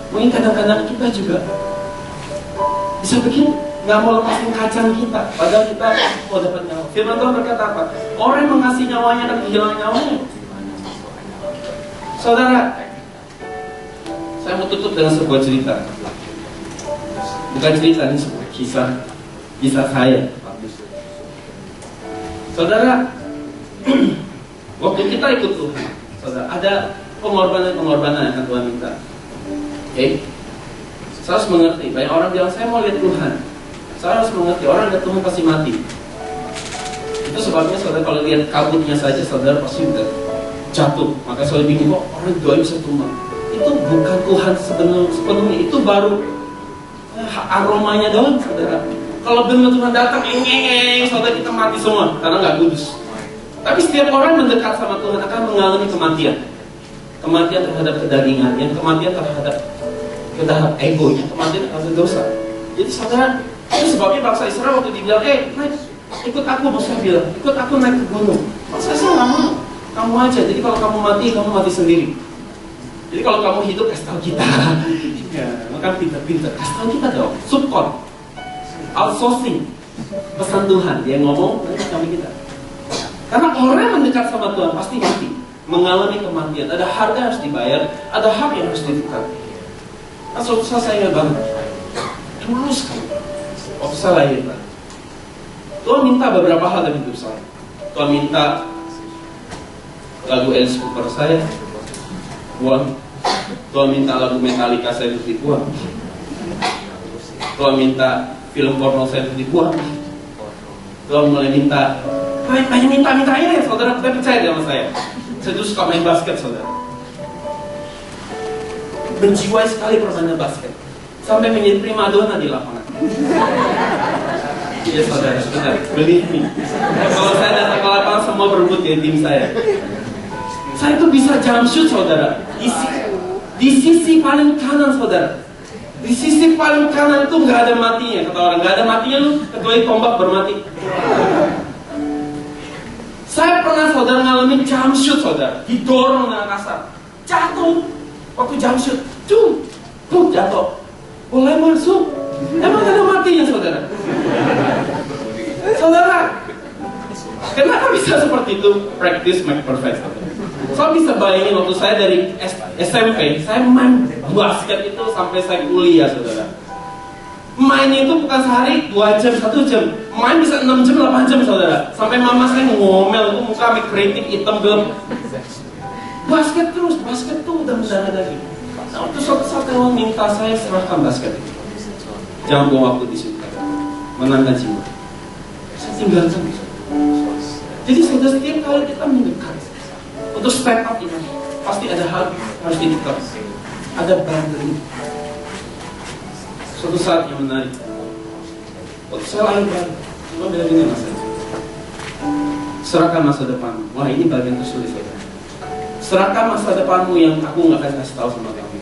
S1: Mungkin kadang-kadang kita juga bisa bikin nggak mau lepasin kacang kita, padahal kita mau dapat nyawa. Firman Tuhan berkata apa? Orang yang mengasihi nyawanya dan kehilangan nyawanya. Saudara, saya mau tutup dengan sebuah cerita. Bukan cerita, ini sebuah kisah saya. Saudara, waktu kita ikut Tuhan, saudara, ada pengorbanan yang akan Tuhan minta. Oke? Saya harus mengerti. Banyak orang bilang, saya mau lihat Tuhan. Saya harus mengerti, orang lihat Tuhan pasti mati. Itu sebabnya saudara kalau lihat kabutnya saja, saudara pasti udah jatuh. Maka saudara bingung, kok orang doa bisa tumbang. Itu bukan Tuhan sepenuhnya, itu baru aromanya doang, saudara. Kalau benar Tuhan datang, saudara kita mati semua karena nggak kudus. Tapi setiap orang mendekat sama Tuhan akan mengalami kematian. Kematian terhadap kedagingannya, kematian terhadap egonya, kematian terhadap dosa. Jadi saudara, itu sebabnya bangsa Israel waktu dibilang, naik, ikut aku, Musa bilang, ikut aku naik ke gunung. Masa saya nggak mau, kamu aja. Jadi kalau kamu mati sendiri. Jadi kalau kamu hidup, kasih tahu kita. Ya, maka pintar-pintar, kasih tahu kita dong. Subkon, outsourcing pesan Tuhan, dia ngomong, nanti kami kita. Karena orang yang mendekat sama Tuhan pasti mati, mengalami kematian. Ada harga yang harus dibayar, ada hak yang harus ditukar. Nah, suatu saat saya ingat banget, dulu sekali, waktu saya lahir, Tuhan minta beberapa hal dari hidup saya. Tuhan minta lagu Alice Cooper saya buang. Tuhan minta lagu Metallica saya untuk dibuang. Tuhan minta film porno saya untuk dibuang. Tuhan mulai minta, minta ya, saudara, kita percaya sama saya. Saya tuh suka main basket, saudara. Menjiwai sekali permainan basket, sampai menjadi primadona di lapangan. Iya saudara, benar, believe me. Kalau saya datang ke lapangan semua berebut ya tim saya. Saya tuh bisa jump shoot saudara. Di sisi paling kanan saudara. Di sisi paling kanan itu nggak ada matinya. Kata orang nggak ada matinya lu, kecuali tombak bermati. Saya pernah saudara ngalamin jump shoot saudara, didorong dengan kasar, jatuh. Waktu jump shoot, jatuh. Boleh masuk. Emang ada matinya saudara? Saudara, kenapa bisa seperti itu? Practice make perfect. Saya bisa bayangin waktu saya dari SMP, saya main basket itu sampai saya kuliah saudara. Mainnya itu bukan sehari 2 jam, 1 jam. Main bisa 6 jam, 8 jam saudara. Sampai mama saya ngomel, itu muka sampai keriting, hitam gelap. Basket terus, basket tuh udah mendarah lagi. Nah, waktu suatu saat Tuhan minta saya serahkan basket itu. Jangan buang waktu di situ. Menangkan jiwa. Saya tinggalkan. Jadi saudara, setiap kali kita mendekat untuk step up ini, pasti ada hal harus didekat. Ada boundary. Suatu saat yang menarik. Waktu saya lahir baru, Tuhan bilang gini mas, serahkan masa depanmu. Wah ini bagian tersulit saudara. Serahkan masa depanmu yang aku nggak akan kasih tahu sama kamu.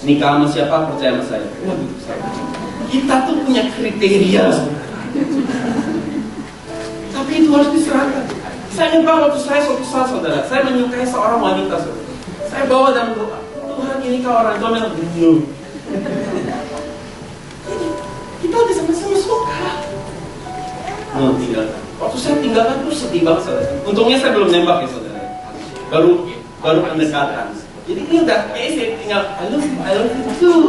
S1: Nikah sama siapa, percaya sama saya. Waduh, kita tuh punya kriteria saudara. Tapi itu harus diserahkan. Saya ingat waktu saya suatu saat saudara, saya menyukai seorang wanita saudara. Saya bawa dalam doa, Tuhan ini kau orang tua yang belum. Kita udah sama-sama suka. Tinggalkan. Waktu saya tinggalkan tuh sedih banget saudara. Untungnya saya belum nembak ya saudara. Baru pendekatan. Jadi ini udah kayak saya tinggal I love you too.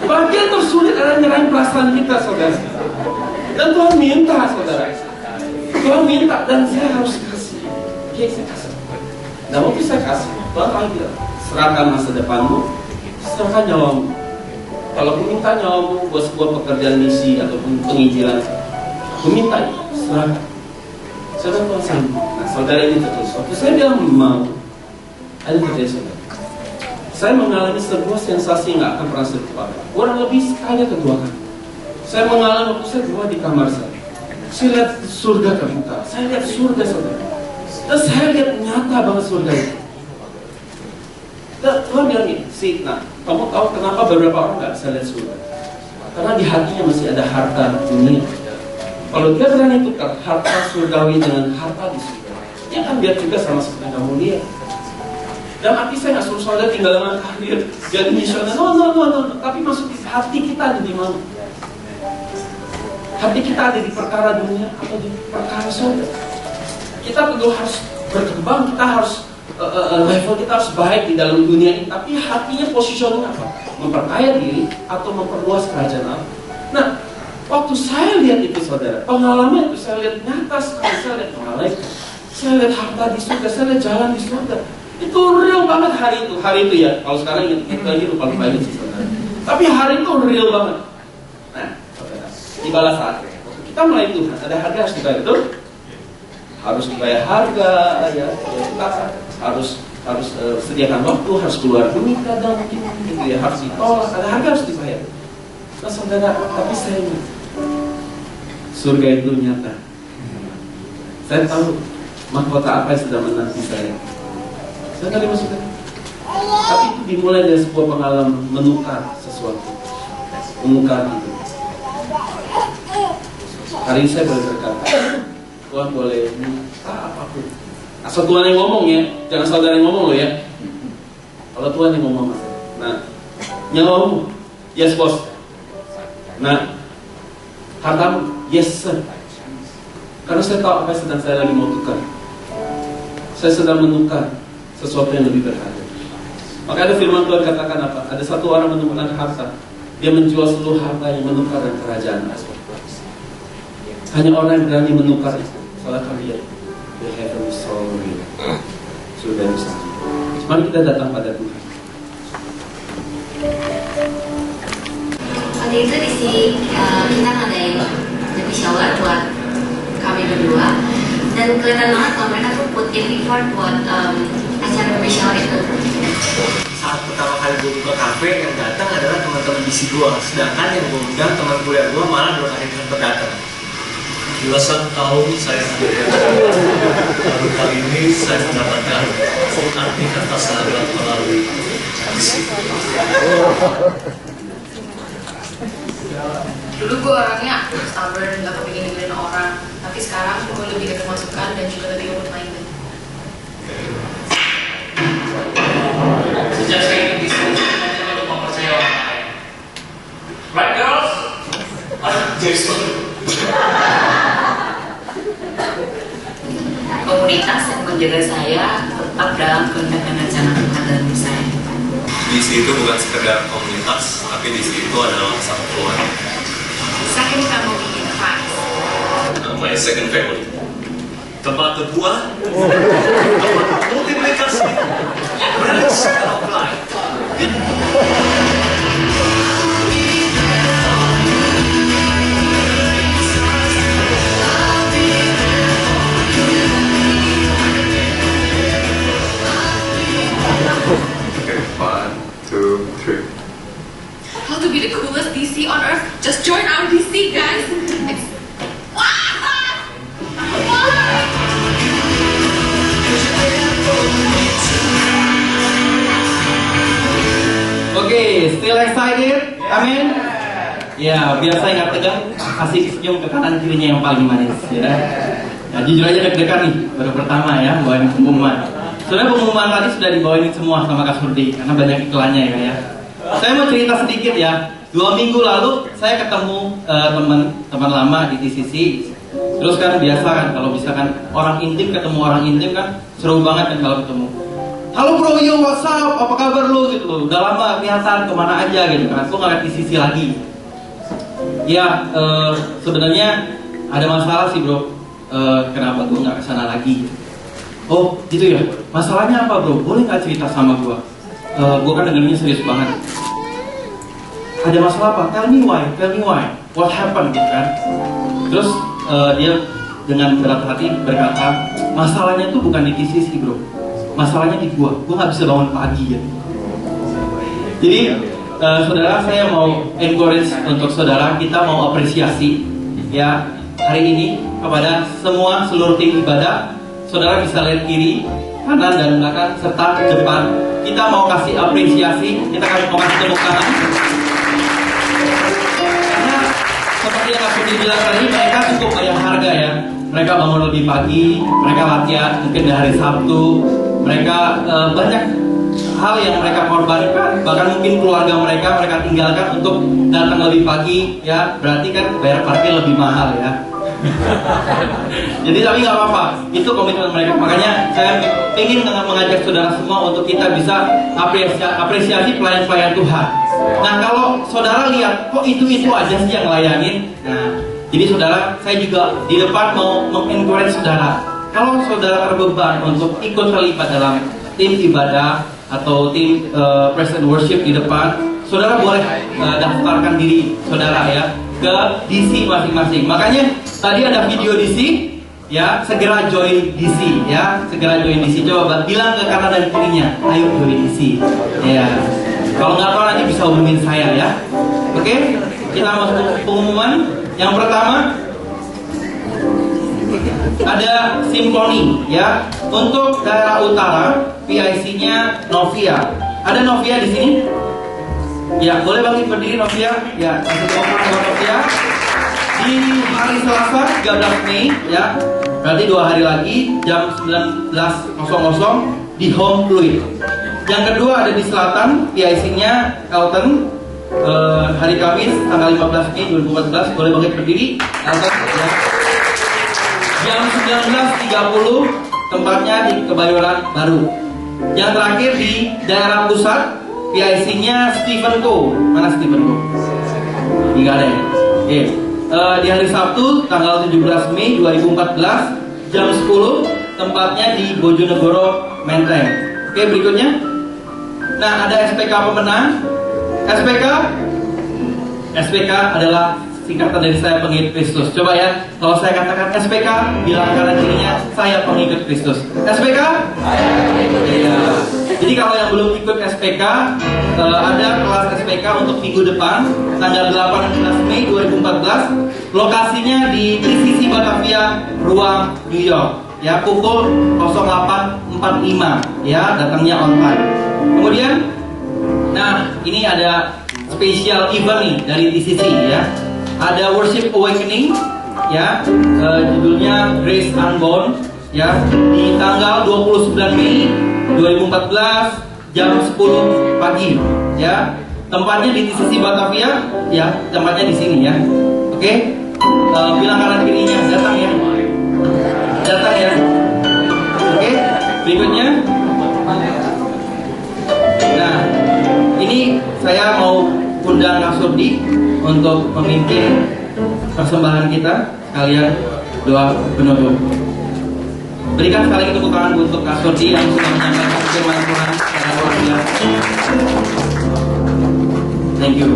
S1: Bagian tersulit adalah nyerahin perasaan kita saudara. Dan Tuhan minta saudara. Tuhan minta dan saya harus kasih. Oke, saya kasih. Dan waktu saya kasih, Tuhan bilang, serahkan masa depanmu, serahkan nyawamu. Kalau aku minta nyawamu buat sebuah pekerjaan misi ataupun penginjilan, aku minta serahkan. Saudara Tuhan sanggup. Nah saudara ini terus. Waktu saya bilang mau, ada terjadi saudara. Saya mengalami sebuah sensasi yang gak akan pernah saya lupakan. Kurang lebih sekali atau 2 kali. Saya mengalami waktu saya dua di kamar saya. Saya lihat surga terbuka. Saya lihat surga saudara. Dan saya lihat nyata banget surga itu. Dan Tuhan bilang gini, nah kamu tahu kenapa beberapa orang gak bisa lihat surga? Karena di hatinya masih ada harta dunia. Kalau dia berani tukar harta surgawi dengan harta di surga, dia akan lihat juga sama seperti yang kamu lihat. Dan hati saya nggak suruh saudara tinggal dengan karir jadi misioner, no. Tapi maksud hati kita ada di mana? Hati kita ada di perkara dunia atau di perkara surga? Kita tentu harus berkembang, kita harus level kita harus baik di dalam dunia ini. Tapi hatinya positioning apa? Memperkaya diri atau memperluas kerajaan Allah. Nah, waktu saya lihat itu saudara, pengalaman itu saya lihat nyata sekali. Saya lihat malaikat, saya lihat harta di surga, saya lihat jalan di surga. Itu real banget hari itu. Hari itu ya, kalau sekarang kita lagi lupa sih saudara. Tapi hari itu real banget. Nah, saudara, tibalah saat kita mulai Tuhan, ada harga harus dibayar, betul? Harus dibayar harga, ya kita harus sediakan waktu, harus keluar duit kadang gitu ya, harus ditolak, ada harga harus dibayar. Nah saudara, tapi saya ingat surga itu nyata. Saya tahu mahkota apa yang sedang menanti saya. Saya kali masukkan. Tapi itu dimulai dari sebuah pengalaman menukar sesuatu, menukar itu. Hari ini saya boleh berkata, Tuhan boleh minta apapun. Asal Tuhan yang ngomong ya, jangan saudara yang ngomong loh ya. Kalau Tuhan yang ngomong, nah nyawamu, yes bos. Nah, hartamu, yes sir. Karena saya tahu apa yang sedang saya lagi mau tukar. Saya sedang menukar sesuatu yang lebih berharga. Maka ada firman Tuhan katakan apa? Ada satu orang menemukan harta, dia menjual seluruh harta yang menukar dan kerajaan. Hanya orang yang berani menukar itu. Salah kalian, the heavenly story sudah bisa. Mari kita datang pada Tuhan.
S3: Waktu itu di sini kita ngadain baby shower buat kami berdua, dan kelihatan banget kalau mereka tuh put in effort buat acara baby shower itu.
S4: Saat pertama kali gue buka kafe, yang datang adalah teman ambisi gue, sedangkan yang gue undang teman kuliah gue malah 2 hari datang.
S5: Belasan tahun saya kuliah, baru kali ini saya mendapatkan arti kata sahabat melalui ambisi.
S6: Dulu gue orangnya stubborn, gak kepingin dengerin orang. Tapi sekarang gue lebih ada kemasukan dan juga lebih open-minded.
S5: Sejak saya ikut diskusi, saya untuk mempercayai orang lain. Right girls? Jason.
S3: Komunitas yang menjaga saya tetap dalam kehendak dan rencana Tuhan dalam hidup saya.
S5: DC itu bukan sekedar komunitas, tapi DC itu adalah kesatuan.
S6: Second family in Christ.
S5: My second family. Tempat kedua, tempat multiplikasi, relation of life.
S2: Okay, 1, 2, 3.
S6: How to be the coolest DC on earth? Just join our DC, guys. It's
S1: Oke, still excited? Amin. Ya, biasa ingat tegang, kasih senyum ke kanan kirinya yang paling manis, ya. Nah, jujur aja deg-degan nih, baru pertama ya, bawain pengumuman. Sebenarnya pengumuman tadi sudah dibawain semua sama Kak Surdi, karena banyak iklannya ya. Saya mau cerita sedikit ya. 2 minggu lalu saya ketemu teman lama di TCC. Terus kan biasa kan kalau misalkan orang intim ketemu orang intim kan seru banget kan kalau ketemu. Halo bro, yo what's up? Apa kabar lu gitu loh? Udah lama kelihatan kemana aja gitu kan. Gue ngeliat TCC lagi. Ya sebenarnya ada masalah sih bro. Kenapa gue nggak kesana lagi? Oh gitu ya. Masalahnya apa bro? Boleh nggak cerita sama gue? Gue kan dengernya serius banget. Ada masalah apa? Tell me why, what happened gitu kan. Terus dia dengan berat hati berkata, masalahnya tuh bukan di TCC bro, masalahnya di gua nggak bisa bangun pagi ya. Jadi saudara, saya mau encourage untuk saudara, kita mau apresiasi ya hari ini kepada seluruh tim ibadah. Saudara bisa lihat kiri, kanan dan belakang serta depan. Kita mau kasih apresiasi, kita mau kasih tepuk tangan. Seperti yang aku bilang tadi, mereka cukup bayar harga ya. Mereka bangun lebih pagi, mereka latihan mungkin di hari Sabtu. Mereka banyak hal yang mereka korbankan, bahkan mungkin keluarga mereka tinggalkan untuk datang lebih pagi ya. Berarti kan bayar parkir lebih mahal ya. Jadi tapi nggak apa-apa, itu komitmen mereka. Makanya saya ingin mengajak saudara semua untuk kita bisa apresiasi pelayan-pelayan Tuhan. Nah kalau saudara lihat kok itu aja sih yang layanin. Nah jadi saudara, saya juga di depan mau mengencourage saudara. Kalau saudara terbeban untuk ikut terlibat dalam tim ibadah atau tim praise and worship di depan, saudara boleh daftarkan diri saudara ya ke DC masing-masing. Makanya tadi ada video DC ya, segera join DC ya, segera join DC. Coba bilang ke kanan dan kirinya, ayo join DC ya. Kalau nggak tahu nanti bisa hubungin saya ya. Oke, kita masuk ke pengumuman. Yang pertama ada simfoni ya. Untuk daerah utara PIC-nya Novia. Ada Novia di sini? Ya, boleh bangkit berdiri Novia. Ya, kasih tepuk tangan buat Novia. Di hari Selasa 13 Mei ya. Berarti 2 hari lagi jam 19.00 di Home Fluid. Yang kedua ada di selatan, PIC-nya Elton. Hari Kamis tanggal 15 Mei 2014, boleh bangkit berdiri Elton ya. Jam 19.30 tempatnya di Kebayoran Baru. Yang terakhir di daerah pusat, PIC-nya Stephen Co. Mana Stephen Co? Tidak ada ya? Oke. Di hari Sabtu tanggal 17 Mei 2014 jam 10 tempatnya di Bojonegoro Menteng. Oke, berikutnya. Nah, ada SPK pemenang. SPK adalah singkatan dari saya pengikut Kristus. Coba ya, kalau saya katakan SPK, bilang kanan kirinya saya pengikut Kristus. SPK? Saya pengikut Kristus. Jadi kalau yang belum ikut SPK, ada kelas SPK untuk minggu depan, tanggal 18 Mei 2014. Lokasinya di TCC Batavia, Ruang New York. Ya, pukul 08.45. Ya, datangnya on time. Kemudian, nah ini ada spesial event nih dari TCC ya. Ada Worship Awakening, ya, judulnya Grace Unbound, ya, di tanggal 29 Mei 2014 jam 10 pagi, ya. Tempatnya di TCC Batavia, ya, tempatnya di sini ya. Oke, bilang kanan kirinya, datang ya, datang ya. Oke, berikutnya. Nah, ini saya mau undang Kak Surdi untuk memimpin persembahan kita. Kalian doa penutup. Berikan sekali tepuk tangan untuk Kak Surdi yang sudah menyampaikan firman Tuhan secara luar biasa. Thank you.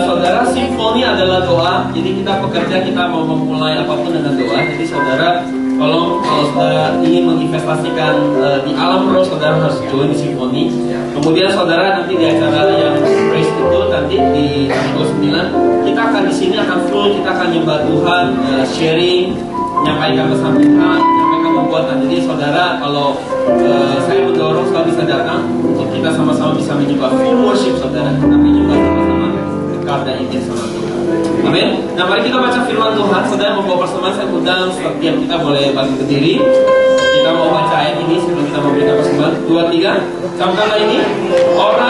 S1: Saudara, simfoni adalah doa. Jadi kita pekerja, kita mau memulai apapun dengan doa. Jadi saudara, kalau saudara ingin menginvestasikan di alam roh, saudara harus join di simfoni. Kemudian saudara nanti di acara yang praise itu nanti di tanggal 29 kita akan di sini akan full, kita akan nyembah Tuhan, sharing, menyampaikan pesan Tuhan, menyampaikan nubuatan. Jadi saudara, kalau saya mendorong saudara bisa datang untuk kita sama-sama bisa menyembah full worship saudara. Kita menyembah sama-sama dekat dan intim sama Tuhan. Amin. Nah, mari kita baca firman Tuhan. Saudara membawa persembahan, saya undang setiap kita boleh bangkit berdiri. Kita mau baca ayat ini sebelum kita memberikan persembahan. 2, 3. Camkanlah ini. Orang